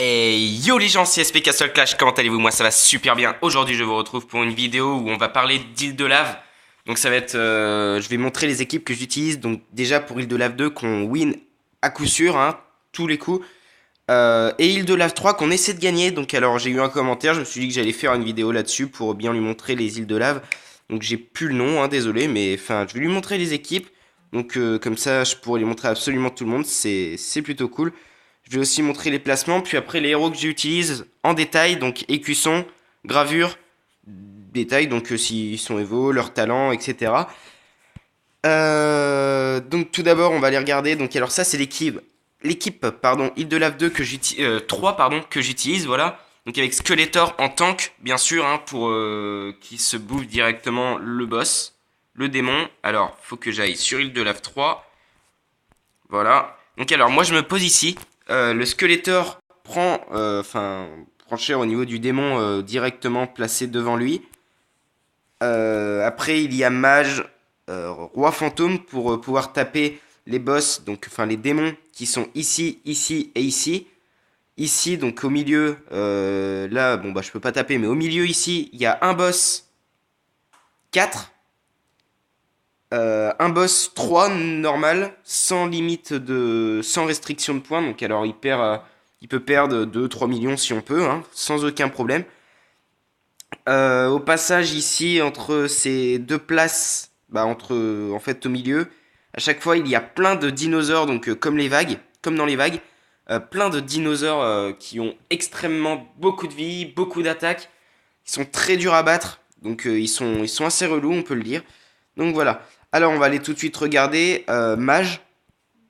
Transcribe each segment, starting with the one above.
Et yo les gens, c'est SP Castle Clash, comment allez-vous? Moi ça va super bien. Aujourd'hui je vous retrouve pour une vidéo où on va parler d'île de lave. Donc ça va être, je vais montrer les équipes que j'utilise. Donc déjà pour île de lave 2 qu'on win à coup sûr, hein, tous les coups. Et île de lave 3 qu'on essaie de gagner. Donc alors j'ai eu un commentaire, je me suis dit que j'allais faire une vidéo là-dessus pour bien lui montrer les îles de lave. Donc j'ai plus le nom, hein, désolé, mais enfin je vais lui montrer les équipes. Donc comme ça je pourrais lui montrer absolument tout le monde, c'est plutôt cool. Je vais aussi montrer les placements, puis après les héros que j'utilise en détail, donc écusson, gravure, détail, donc s'ils sont Evo, leur talent, etc. Donc tout d'abord on va les regarder. Donc alors ça c'est l'équipe pardon île de lave 2 que j'utilise 3 pardon que j'utilise, voilà. Donc avec Skeletor en tank bien sûr, hein, pour qui se bouffe directement le boss, le démon. Alors faut que j'aille sur île de lave 3. Voilà. Donc alors moi je me pose ici. Le Skeletor prend cher au niveau du démon, directement placé devant lui. Après il y a Mage, Roi Fantôme pour pouvoir taper les boss, donc enfin les démons qui sont ici, ici et ici. Ici donc au milieu, là bon bah je peux pas taper, mais au milieu ici il y a un boss 4. Un boss 3 normal, sans limite sans restriction de points. Donc alors il peut perdre 2-3 millions si on peut, hein, sans aucun problème. Au passage ici, entre ces deux places, bah en fait au milieu, à chaque fois il y a plein de dinosaures, donc comme les vagues, comme dans les vagues, plein de dinosaures qui ont extrêmement beaucoup de vie, beaucoup d'attaques, ils sont très durs à battre, donc ils sont assez relous, on peut le dire. Donc voilà. Alors on va aller tout de suite regarder Mage.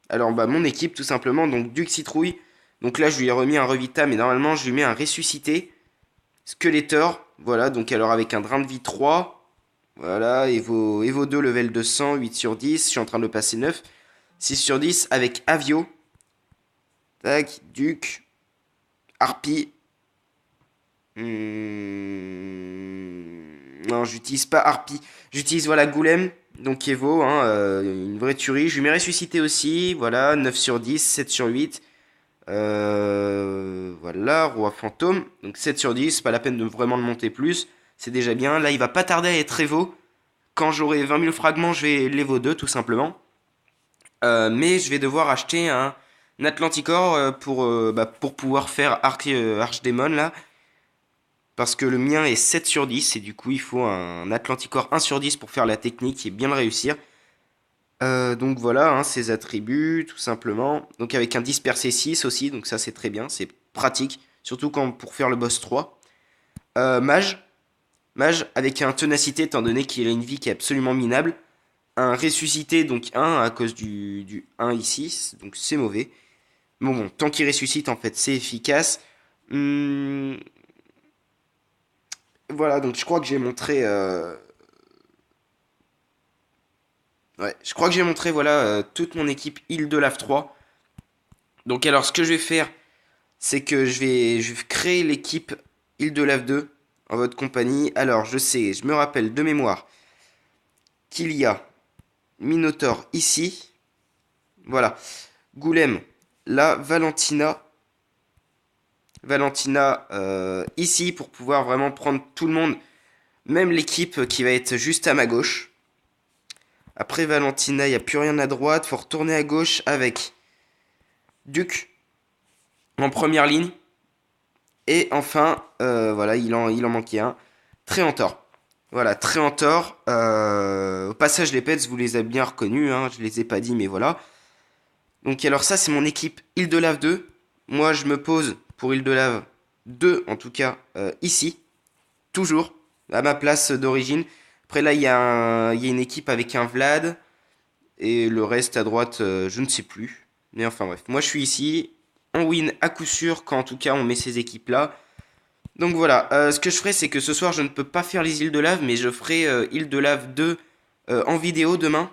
Alors bah mon équipe tout simplement, donc Duc Citrouille. Donc là je lui ai remis un Revita, mais normalement je lui mets un Ressuscité. Skeletor, voilà, donc alors avec un drain de vie 3. Voilà, Evo 2 level 200, 8 sur 10, je suis en train de le passer 9. 6 sur 10 avec Avio. Tac, Duc, Harpie. Non, j'utilise pas Harpie. J'utilise voilà Goulem, donc Evo, hein, une vraie tuerie. Je lui mets ressuscité aussi, voilà, 9 sur 10, 7 sur 8. Voilà, Roi Fantôme, donc 7 sur 10, pas la peine de vraiment le monter plus. C'est déjà bien. Là, il va pas tarder à être Evo. Quand j'aurai 20 000 fragments, je vais l'Evo 2 tout simplement. Mais je vais devoir acheter un Atlanticor pour pouvoir faire Archdemon là. Parce que le mien est 7 sur 10 et du coup il faut un Atlanticor 1 sur 10 pour faire la technique et bien le réussir. Donc voilà, hein, ses attributs tout simplement. Donc avec un dispersé 6 aussi, donc ça c'est très bien, c'est pratique. Surtout pour faire le boss 3. Mage. Mage avec un ténacité étant donné qu'il a une vie qui est absolument minable. Un ressuscité donc 1 à cause du 1 ici, donc c'est mauvais. Bon, tant qu'il ressuscite en fait c'est efficace. Hum, voilà, donc je crois que j'ai montré. Ouais, je crois que j'ai montré voilà toute mon équipe île de lave 3. Donc alors ce que je vais faire, c'est que je vais créer l'équipe île de lave 2 en votre compagnie. Alors je me rappelle de mémoire qu'il y a Minotaur ici. Voilà. Goulem, là, Valentina ici pour pouvoir vraiment prendre tout le monde. Même l'équipe qui va être juste à ma gauche. Après Valentina, il n'y a plus rien à droite. Faut retourner à gauche avec Duc en première ligne. Et enfin, voilà, il en manquait un. Tréantor. Voilà, Tréantor. Au passage, les pets, vous les avez bien reconnus. Hein, je les ai pas dit, mais voilà. Donc alors ça, c'est mon équipe île de lave 2. Moi, je me pose pour île de lave 2, en tout cas, ici. Toujours, à ma place d'origine. Après là, il y a une équipe avec un Vlad. Et le reste à droite, je ne sais plus. Mais enfin bref, moi je suis ici. On win à coup sûr quand en tout cas on met ces équipes-là. Donc voilà, ce que je ferai c'est que ce soir je ne peux pas faire les îles de lave, mais je ferai île de lave 2 en vidéo demain.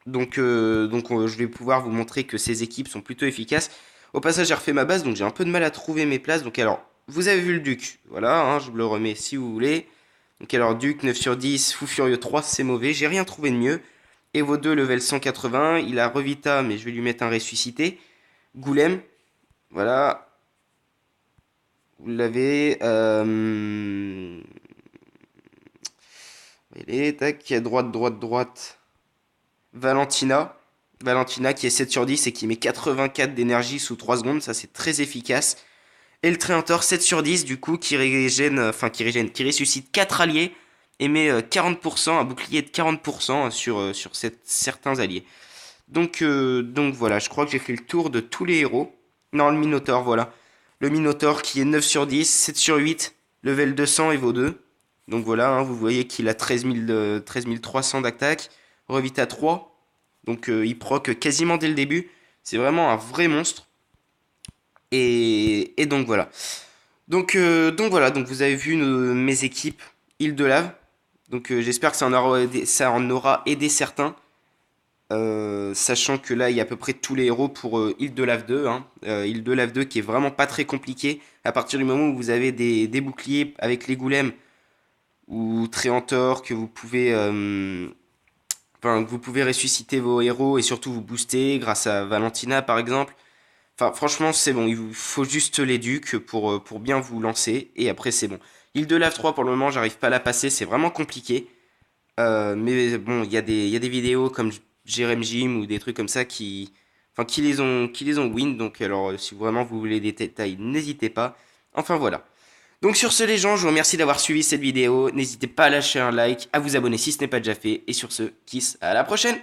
Je vais pouvoir vous montrer que ces équipes sont plutôt efficaces. Au passage j'ai refait ma base, donc j'ai un peu de mal à trouver mes places. Donc alors, vous avez vu le Duc, voilà, hein, je vous le remets si vous voulez. Donc alors Duc 9 sur 10, Fou Furieux 3, c'est mauvais, j'ai rien trouvé de mieux. Evo 2 level 180, il a Revita mais je vais lui mettre un ressuscité. Goulem, voilà. Vous l'avez. Allez, tac, droite, droite, droite. Valentina. Valentina qui est 7 sur 10 et qui met 84 d'énergie sous 3 secondes. Ça, c'est très efficace. Et le Treantor 7 sur 10, du coup, qui ressuscite 4 alliés et met 40%, un bouclier de 40% sur certains alliés. Donc voilà, je crois que j'ai fait le tour de tous les héros. Non, le Minotaur, voilà. Le Minotaur qui est 9 sur 10, 7 sur 8, level 200 et vaut 2. Donc voilà, hein, vous voyez qu'il a 13 300 d'attaque, Revita 3. Donc il proc quasiment dès le début. C'est vraiment un vrai monstre. Et donc voilà. Donc voilà, donc vous avez vu mes équipes île de lave. Donc j'espère que ça en aura aidé certains. Sachant que là il y a à peu près tous les héros pour île de lave 2. Hein. Île de lave 2 qui est vraiment pas très compliqué. À partir du moment où vous avez des boucliers avec les golems ou Tréantor que vous pouvez... Enfin, vous pouvez ressusciter vos héros et surtout vous booster grâce à Valentina par exemple. Enfin, franchement, c'est bon. Il vous faut juste l'éduc pour bien vous lancer. Et après, c'est bon. Île de Lave 3, pour le moment, j'arrive pas à la passer. C'est vraiment compliqué. Mais bon, il y a des vidéos comme Jerem Jim ou des trucs comme ça enfin, qui les ont win. Donc, alors, si vraiment vous voulez des détails, n'hésitez pas. Enfin, voilà. Donc, sur ce, les gens, je vous remercie d'avoir suivi cette vidéo. N'hésitez pas à lâcher un like, à vous abonner si ce n'est pas déjà fait. Et sur ce, kiss, à la prochaine!